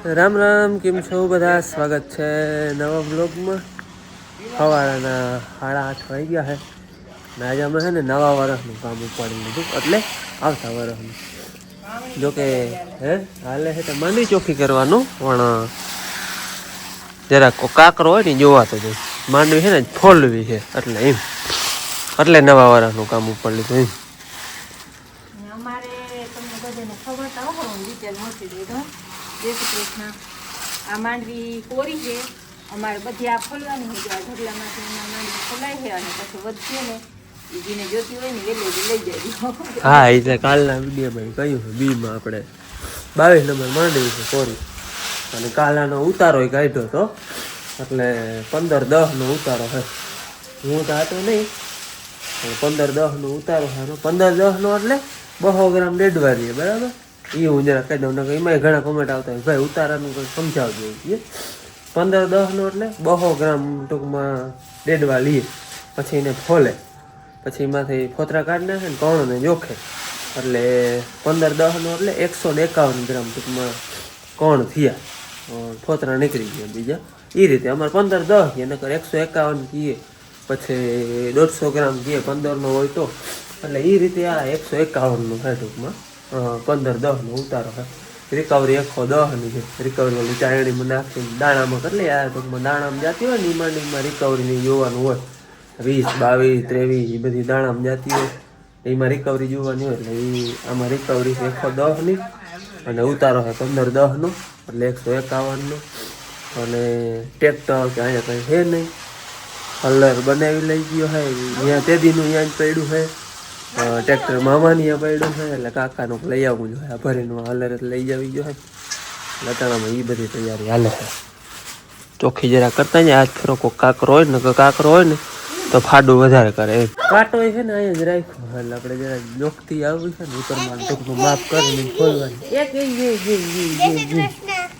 રામ રામ, કેમ છો બધા? સ્વાગત છે નવા બ્લોગમાં. સવારના 8:30 વાગી ગયા છે ને આજે અમે છે ને નવા વર્ષનું કામ ઉપાડી લીધું, એટલે આવતા વર્ષનું. જોકે હાલે છે તો માંડવી ચોખ્ખી કરવાનું, પણ જરાક કાકરો હોય ને જોવાતો જાય. માંડવી છે ને ફોલવી છે એટલે નવા વર્ષનું કામ ઉપાડી લીધું એમ. જય શ્રી કૃષ્ણ. આ માંડવી કોરી છે અમારે, બધી આ ફોલવાની હોય. આ ઢગલામાંથી એમાં માંડવી ફોલાય છે અને પછી વધશે ને એ જેને જોતી હોય ને વેલી લઈ જાય. હા, એટલે કાલના વિડીયોમાં કહ્યું છે બીમાં આપણે 22 નંબર માંડવી છે કોરી, અને કાલાનો ઉતારો કાઢ્યો હતો, એટલે 15-10 ઉતારો છે. હું તો હતો નહીં, 15-10 ઉતારો છે. 15-10 એટલે 200 ગ્રામ ડેડવા રહીએ, બરાબર. એ હું જરા કહી દઉં, એમાં ઘણા કોમેન્ટ આવતા હોય ભાઈ ઉતારાનું કંઈ સમજાવજો. 15-10 એટલે 200 ગ્રામ ટૂંકમાં ડેડવા લઈએ, પછી એને ફોલે, પછી એમાંથી ફોતરા કાઢી નાખે ને કોણને જોખે, એટલે 15-10 એટલે 151 ગ્રામ ટૂંકમાં કોણ થયા, ફોતરા નીકળી ગયા બીજા. એ રીતે અમારે 15-10 કીએ, નકર 151 કીએ, પછી 150 ગ્રામ કીએ 15 હોય તો, એટલે એ રીતે આ 151 છે ટૂંકમાં. 15-10 ઉતારો છે. રિકવરી 110 છે. રિકવરી ઓલી ચાયણીમાં નાખીને દાણામાં એટલે આ ટૂંકમાં દાણામાં જતી હોય ને ઈમાંડીમાં રિકવરીની જોવાનું હોય. 20, 22, 23 એ બધી દાણામાં જતી હોય, એમાં રિકવરી જોવાની હોય. એટલે એ આમાં રિકવરી છે 110ની, અને ઉતારો છે 15-10 એટલે 151. અને ટ્રેક્ટર કે અહીંયા કંઈ છે નહીં, હલર બનાવી લઈ ગયો છે. અહીંયા તેદીનું અહીંયા જ પડ્યું છે. ટ્રેક્ટર મામાની અહીંયા પડ્યું છે, એટલે કાકાનું લઈ આવવું જોઈએ. આ ભરીનું હલર લઈ જવી જોઈએ. લટાણામાં એ બધી તૈયારી હાલે છે. ચોખ્ખી જરા કરતા ને આજ ફેરો કોઈ કાકરો હોય ને, કાકરો હોય ને તો ફાડું વધારે કરે. કાંટો છે ને અહીંયા જ રાખ્યો, એટલે આપણે જરા જોખતી આવવી છે ને ઉતરવાનું ટૂંકમાં માફ કરીને ખોલવાની.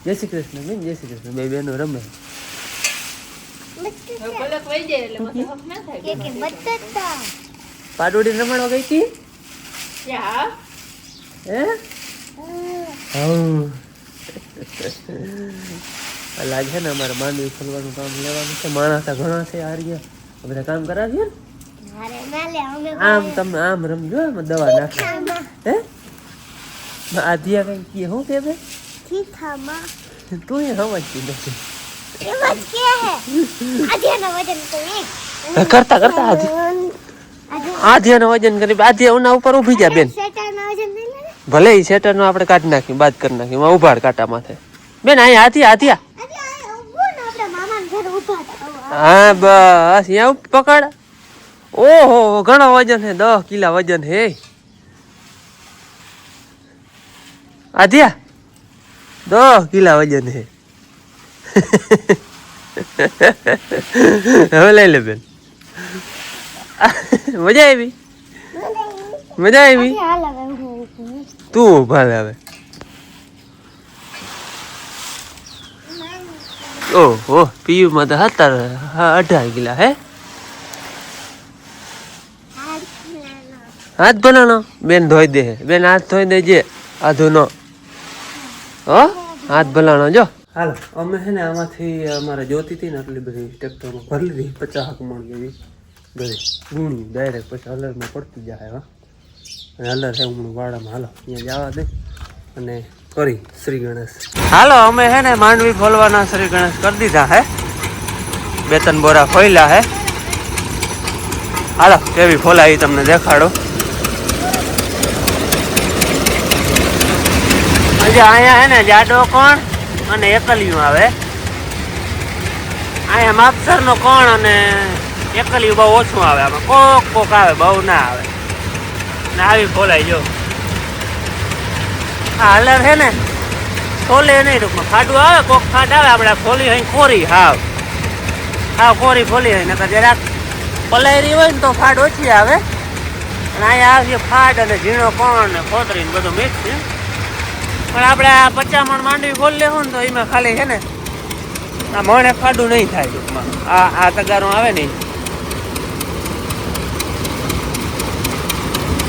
જય શ્રી કૃષ્ણ બેન, જય શ્રી કૃષ્ણ. બે બહેનો રમે. પાડોડી રમાડવા ગઈ હતી. લાગે છે ને અમારે માંડવી ખોલવાનું કામ લેવાનું છે. માણસ ઘણા છે, આ રહ્યા બધા કામ કરાવીએ ને. આમ તમે આમ રમજો, એમાં દવા નાખે. આધિયા કઈ કીએ શું કે તું સમજતી નથી. કરતા કરતા આધિયાનું વજન કરી, આધિયા ઉના ઉપર ઉભી જાય બેન. ભલે એ સેટર નો આપણે કાઢી નાખી, બાદ કરી નાખી, ઉભાડ કાંટા માથે બેન. અહીંયા આધિયા હા બસ અહીંયા પકડ. ઓહો ઘણો વજન હે, 10 કિલા વજન હે આધિયા, 10 કિલા વજન હે. હવે લઈ લે બેન. મજા આવી, મજા આવી. તું ભાલે હવે. ઓહો પીયુ માં તો 18 કિલા હે. હાથ બનાનો બેન ધોઈ દે બેન, હાથ ધોઈ દેજે આધુનો. હાથ ભલાણો જો. હાલો અમે છે ને આમાંથી અમારે જોતી હતી ને એટલી બધી ટ્રેક્ટરમાં ભરી લીધી, 50 મણ જેવી બધી ગુણી ડાયરેક્ટ, પછી હલરમાં પડતી જાય. હલર છે હું વાડામાં, હાલો અહીંયા જવા દે અને કરી શ્રી ગણેશ. હાલો અમે છે ને માંડવી ફોલવાના શ્રી ગણેશ કરી દીધા હે. 2-3 બોરા ફોલ્યા હે. હાલો કેવી ફોલાઈ તમને દેખાડો. અહીંયા હે ને જાડો કોણ અને એકલિયું આવે. અહીંયા માપસર નો કોણ અને એકલિયું બહુ ઓછું આવે. આમાં કોક આવે, બહુ ના આવે. ને આવી ફોલાઈ જો. આ હલર છે ને ફોલે નહીં, ટૂંકમાં ફાડું આવે, કોક ફાડ આવે. આપણે ફોલી હોય કોરી, હાવ કોરી ફોલી હોય. નકર જરાક પલાયરી હોય ને તો ફાડ ઓછી આવે. અને અહીંયા આવશે ફાડ અને ઝીણો કોણ ને ફોતરી ને બધું મિક્સ છે. પણ આપણે આ 50 મણ માંડવી ખોલી લેવું ને તો એમાં ખાલી છે ને આ મણે ફાડું નહીં થાય ટૂંકમાં. આ તગારો આવે ને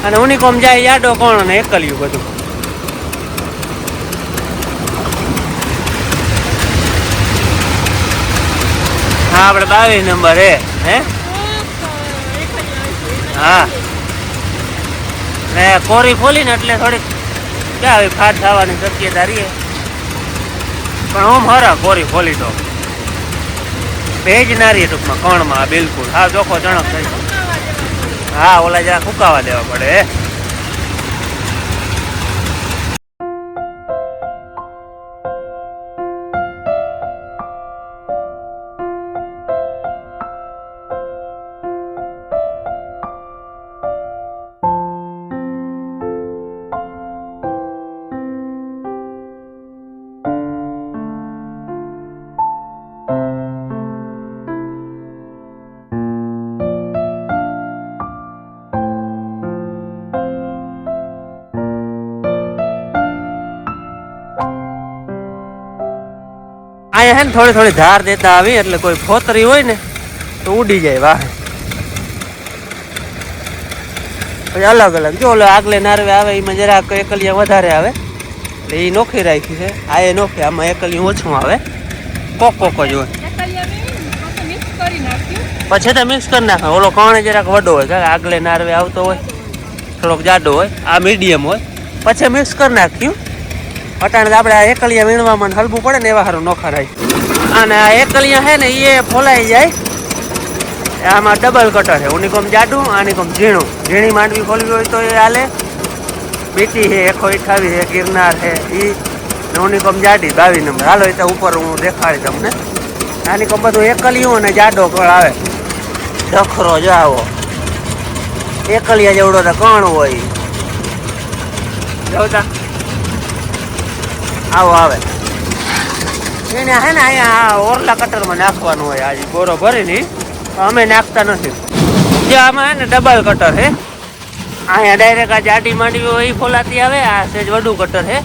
અને ઉનિકોમ જાય જાડો કોણ અને એકલિયું બધું. હા આપણે 22 નંબર હે હા ને કોરી ખોલી ને એટલે થોડીક ક્યાં આવી ફાટ થવાની શક્યતા રહી પણ હું હરા કોરી ખોલી તો ભેજ ના રહીએ ટૂંકમાં કણમાં બિલકુલ હા ચોખ્ખો ચણક થઈ હા ઓલા જરા ફૂકાવા દેવા પડે અહીંયા હે ને થોડી થોડી ધાર દેતા આવી એટલે કોઈ ફોતરી હોય ને તો ઉડી જાય વાહ પછી અલગ અલગ જો ઓલો આગલે નારવે આવે એમાં જરાક એકલિયા વધારે આવે એટલે એ નોખી રાખી છે આ એ નોખી આમાં એકલિયું ઓછું આવે કોક કોક જ હોય પછી તો મિક્સ કરી નાખે ઓલો કણ જરાક વડો હોય કારણ આગલે નારવે આવતો હોય થોડોક જાડો હોય આ મીડિયમ હોય પછી મિક્સ કરી નાખ્યું અટાણે આપણે આ એકલિયા વીણવામાં હલવું પડે ને એવા સારું નોખા રહે અને આ એકલિયા છે ને એ ફોલાઈ જાય આમાં ડબલ કટર છે ઓની કોમ જાડું આની કોમ ઝીણું ઝીણી માંડવી ખોલવી હોય તો એ હાલે બીટી છે 128 છે ગિરનાર છે એ ઓની કોમ જાડી 22 નંબર હાલો એ તો ઉપર હું દેખાડી તમને આની કોમ બધું એકલિયું અને જાડો કળ આવે ડખરો જ આવો એકલિયા જેવડો તો કણ હોય જોતા આવો આવે એને હે ને અહીંયા ઓરલા કટરમાં નાખવાનું હોય આજે બોરો ભરીને અમે નાખતા નથી જે આમાં હે ને ડબલ કટર છે અહીંયા ડાયરેક્ટ આ જાડી માંડવી હોય એ ફોલાતી આવે આ સેજ વડું કટર છે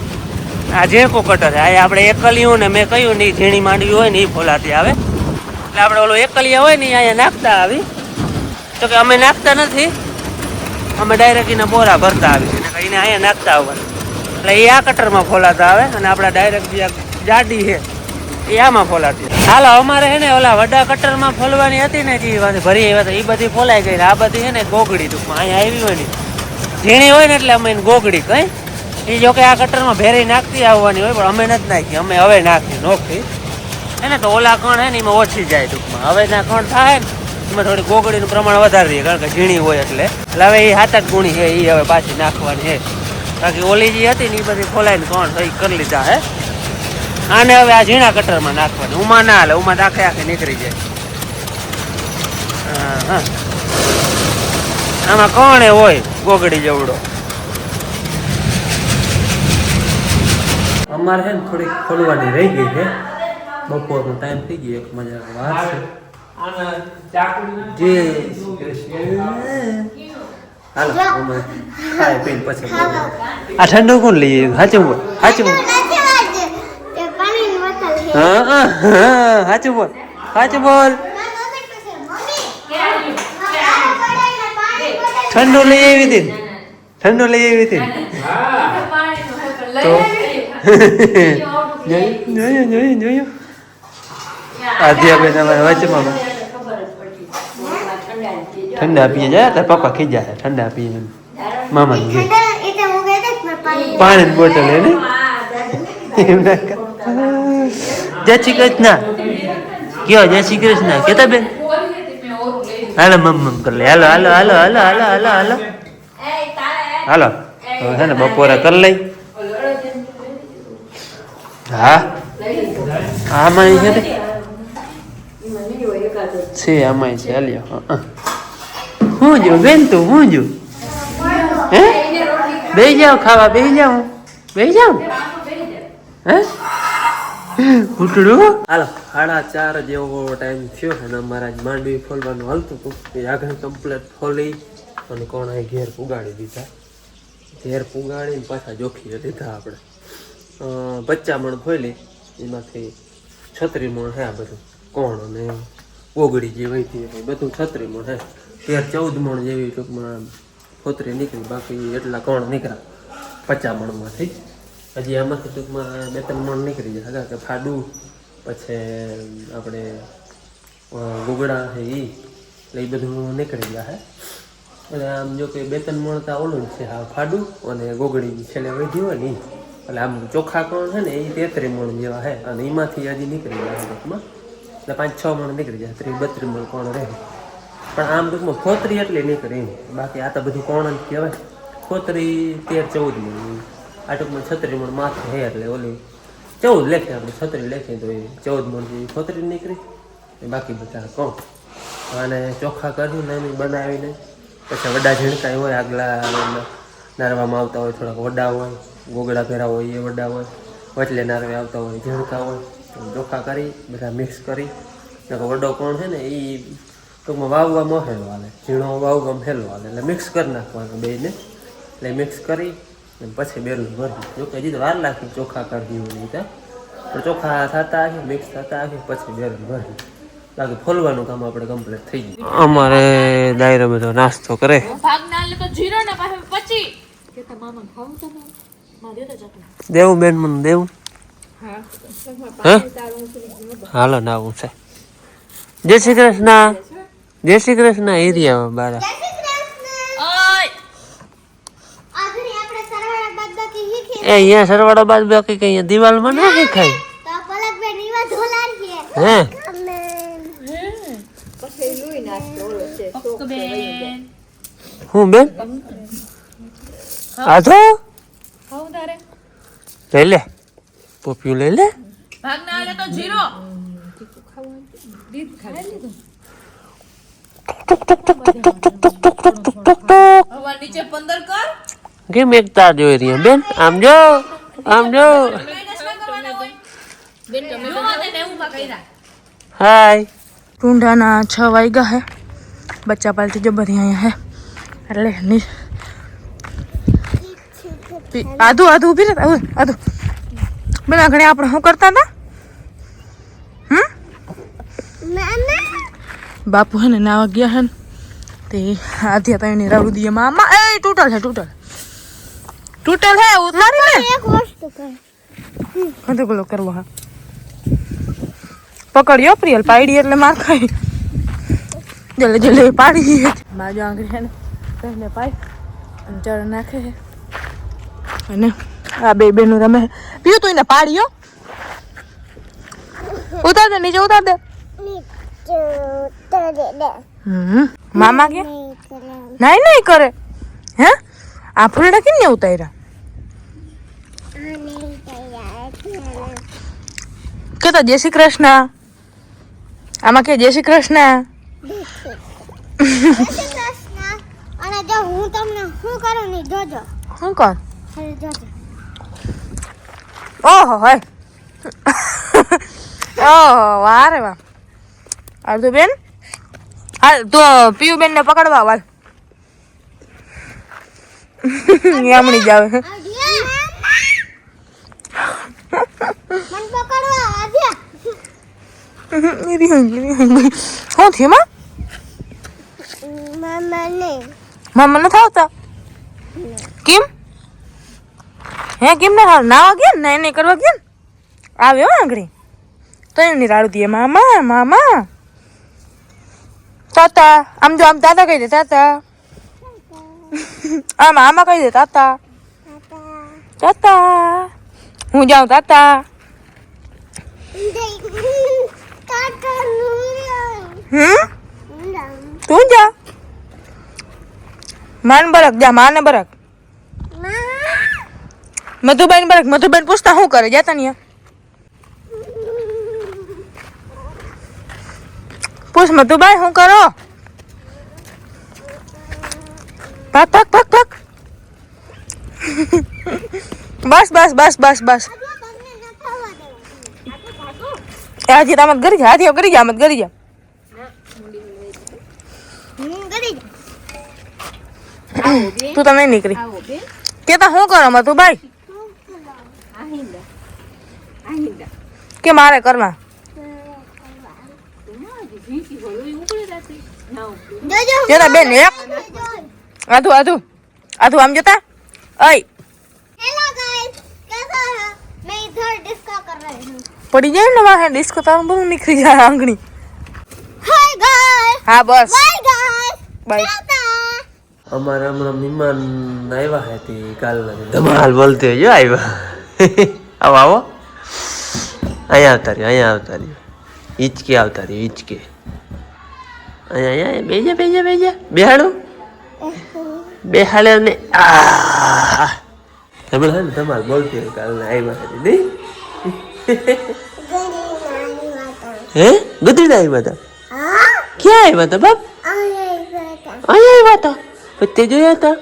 આ ઝેકો કટર છે આ આપણે એકલિયું ને મેં કહ્યું ને ઝીણી માંડવી હોય ને એ ફોલાતી આવે એટલે આપણે ઓલો એકલિયા હોય ને અહીંયા નાખતા આવી તો કે અમે નાખતા નથી અમે ડાયરેક્ટ એના બોરા ભરતા આવી એને અહીંયા નાખતા આવવાનું એટલે એ આ કટરમાં ફોલાતા આવે અને આપણા ડાયરેક્ટ જે જાડી છે એ આમાં ફોલાતી હાલો અમારે છે ને ઓલા વડા કટરમાં ફોલવાની હતી ને જે ભરી આવ્યા હતા એ બધી ફોલાઈ ગઈ આ બધી છે ને ગોગડી ટૂંકમાં અહીંયા આવી હોય ને ઝીણી હોય ને એટલે અમે એને ગોગડી કઈ એ જો કે આ કટરમાં ભેરી નાખતી આવવાની હોય પણ અમે નથી નાખી અમે હવે નાખી નોખી એને તો ઓલા કણ છે ને એમાં ઓછી જાય ટૂંકમાં હવે ના કણ થાય ને એમાં થોડી ગોગડીનું પ્રમાણ વધારે દઈએ કારણ કે ઝીણી હોય એટલે હવે એ 7-8 ગુણી છે એ હવે પાછી નાખવાની છે બાકી ઓલી જે હતી ને એ બધી ફોલાઈને કોણ સહી કરી લીધા હે આને હવે આ ઝીણા કટરમાં નાખવાની ઉમાં ના હાલે ઉમાં આખે આખે નીકળી જાય હા આમાં કોણે હોય ગોગડી જેવડો અમારે છે ને થોડીક ખોલવાની રહી ગઈ છે બપોરનો ટાઈમ થઈ ગયો એક મજા વાત છે હાલો અમે ખાઈ પીને પછી આ ઠંડુ કોણ લઈએ સાચું બોલ સાચું બોલ હા સાચું બોલ સાચું બોલ ઠંડુ લઈ આવી હતી ઠંડુ લઈ આવી હતી તો જોયું આધ્યાબેન અમારે વચમાં ઠંડા પીએ જાય તાર પપ્પા ખીજા ઠંડા પીએ મામા ઘે પાણી બોટલ એને એમ ના જય શ્રી કૃષ્ણ કયો જય શ્રી કૃષ્ણ કેતા બેન હાલો મમ કર લે હાલો હાલો હાલો હાલો હાલો હાલો હાલો હાલો હવે છે ને બપોરે કરી લઈ હા આમાં છે ને છે આમાં છે હાલ્યો હું જો બેન તું હું જો હે બેહી જાવ ખાવા બેહી જાવ બેહી જાવ હે ઉઠડું હાલો 4:30 જેવો ટાઈમ થયો અને અમારા માંડવી ફોલવાનું હાલતું હતું એ આગળ કમ્પ્લેટ ફોલી અને કોણ ઘેર પુગાડી દીધા ઘેર પુગાડીને પાછા જોખી લીધા આપણે 50 મણ ફોલી એમાંથી 36 મણ છે આ બધું કોણ અને ઓગળી જે વહીતી બધું 36 મણ છે 13-14 મણ જેવી ટૂંકમાં ફોતરી નીકળી બાકી એટલા કોણ નીકળ્યા 50 મણમાંથી હજી આમાંથી ટૂંકમાં 2-3 મણ નીકળી જાય કારણ કે ફાડું પછી આપણે ગોગડા છે એ એટલે એ બધું નીકળી ગયા હે. અને આમ જો કે 2-3 મળતા ઓલું છે આ ફાડું અને ગોગડી છેલ્લે વધી હોય ને એટલે આમ ચોખ્ખા કોણ છે ને એ 33 મણ જેવા છે અને એમાંથી હજી નીકળી ગયા ટૂંકમાં એટલે 5-6 મણ નીકળી જાય 30-32 મણ કોણ રહે. પણ આમ ટૂંકમાં ખોતરી એટલી નીકળી એમ. બાકી આ તો બધું કોણ જ કહેવાય. ખોતરી 13-14 મણ આ ટૂંકમાં 36 મણ માથે હે એટલે ઓલી 14 લેખે આપણે 36 લેખે તો એ 14 મણ જેવી ખોતરી નીકળી. બાકી બધા કોણ અને ચોખ્ખા કરીને એમ બનાવીને પછી વડા ઝીણકાઈ હોય આગલા નારવામાં આવતા હોય થોડાક વડા હોય ગોગડા ભેરા હોય એ વડા હોય વચલે નારવે આવતા હોય ઝીણકા હોય ચોખ્ખા કરી બધા મિક્સ કરી વડો કોણ છે ને એ ટૂંકમાં વાવવા મોહેલો હાલે ઝીણો વાવવા હેલો હાલે એટલે મિક્સ કરી નાખવાનું બેને એટલે મિક્સ કરી અને પછી બેલું ભરી જોકે હજી તો વાર લાગી ચોખ્ખા કરી હોય રીતે પણ ચોખ્ખા થતા હશે મિક્સ થતા હશે પછી બેલું ભરી બાકી ફોલવાનું કામ આપણે કમ્પ્લીટ થઈ ગયું. અમારે દાયરો બધો નાસ્તો કરે દેવું બેન મને દેવું હાલો ના આવું છે. જય શ્રી કૃષ્ણ જય શ્રી કૃષ્ણ એરિયામાં બારા એ અહીંયા સરવાળો બાદ બાકી કઈ દિવાલમાં ના શીખાય હે હું બેન આ તો લઈ લે પોપિયું લઈ લે કેમ એકતા જોઈ રહી બેન આમ જો हाय ढूंढाना 6 वाग्या है बच्चा पालती जो बढ़िया है अरे नहीं आधु आधु भी आधु बिना घड़े आप શું કરતા હતા બાપુ હે ને નાવા ગયા હે તે આધ્યા તઈ ની રાડુ દીએ મામા એ ટૂટલ હે ઉતારી લે એક વસ્તુ કર કદો ગલો કરવો હા પકડ્યો પ્રિયલ પાડી એટલે માર ખાઈ જલ્દી પાડી બાજુ આંગળી હે ને પહેલે પાઈ અને ચર નાખે હે અને આ બે બેનું રમે પીયું તું એને પાડ્યો ઉતાર દે નીચે ઉતાર દે મામા કે નહીં કરે હે આ ફૂલડા કેમ ને ઉતાર્યા કે તો જય શ્રી કૃષ્ણ આમાં કે જય શ્રી કૃષ્ણ અને જો હું તમને શું કરું ને જોજો શું કર જોજો ઓહો હોય ઓહો વારે વાહ આ તો બેન હા તો પીયુ બેન ને પકડવા વાલ યામણી જાવે મન પકડવા આવ્યા શું થયું મામા નથી આવતા કેમ હે કેમ ના નાવા ગયા ને નહીં કરવા ગયા આવ્યો આંગળી તો એની રાડુ દે મામા તાતા આમ જો આમ દાદા કહી દે તાતા આમ આમાં કહી દે તાતા હું જાઉં તાતા તું જા માન બરક જા માને બરક મધુબેન પૂછતા શું કરે જાતા ને પૂછ મધુભાઈ શું કરો ભાગ બસ હાજી તામત કરી જા હાથી કરી જા મત કરી જા તું તમે નીકળી કેતા શું કરો મધુભાઈ કે મારે કરવા જરા બેન એક આધુ આમ જતા ઓય हेलो गाइस कैसा है मैं इधर डिस्को कर रही हूँ पड़ी जाए ना वहाँ डिस्को तो हम बहुत निकल जा आंगनी હા બસ બાય ગાઈસ બાય અમારા હમણાં મહેમાન આવ્યા હતી કાલના ધમાલ બોલते જો આવ્યા આવો આવો અહીંયા આવતા રહ્યો હિચકે આવતા રહ્યો હિચકે અહીંયા બેજા બેહાડો બેહાડે ને તમે હે ને ધમાલ બોલતી હોય કાલના આવ્યા હતી નહીં હે ગધેડા આવ્યા હતા ક્યાં આવ્યા હતા બાપ અહીંયા આવ્યા હતા પણ તે જોયા હતા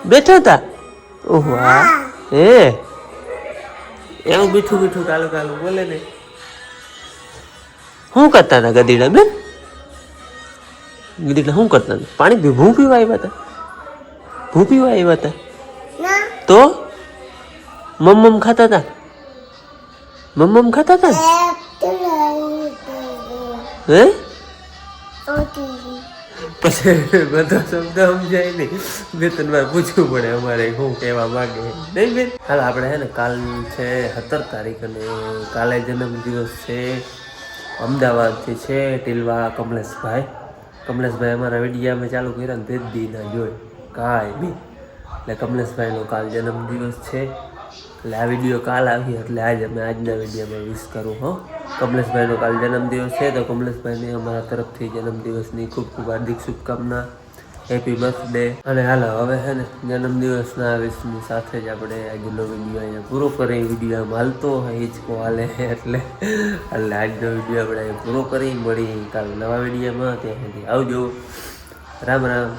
બેઠા હતા ઓહો હા હે એવું મીઠું મીઠું કાલું કાલું બોલે ને શું કરતા હતા ગધેડા બેન ગધેડા શું કરતા હતા પાણી ભૂ પીવા આવ્યા હતા ભૂ પીવા આવ્યા હતા તો મમ્મ ખાતા હતા મમ્મ ખાતા હતા હે પછી બધો શબ્દ સમજાય નહીં બે ત્રણ વાર પૂછવું પડે અમારે શું કહેવા માંગે નહીં બેન હાલ આપણે હે ને કાલ છે 17 તારીખ અને કાલે જન્મદિવસ છે અમદાવાદથી છે ટીલવા કમલેશભાઈ અમારા વિડીયા મેં ચાલુ કર્યા ને તે જ દી ના જોઈ કાંઈ બી એટલે કમલેશભાઈનો કાલ જન્મદિવસ છે એટલે આ વિડીયો કાલ આવી એટલે આજે મેં આજના વિડીયોમાં વિશ કરું હો કમલેશભાઈનો કાલ જન્મદિવસ છે તો કમલેશભાઈને અમારા તરફથી જન્મદિવસની ખૂબ ખૂબ હાર્દિક શુભકામના હેપી બર્થડે અને હાલો હવે છે ને જન્મદિવસના વિશની સાથે જ આપણે આજનો વિડીયો અહીંયા પૂરો કરી વિડીયોમાં હાલતો હોય હિચકો હાલે એટલે આજનો વિડીયો આપણે પૂરો કરી મળી કાલ નવા વિડીયોમાં ત્યાં સુધી આવજો રામ રામ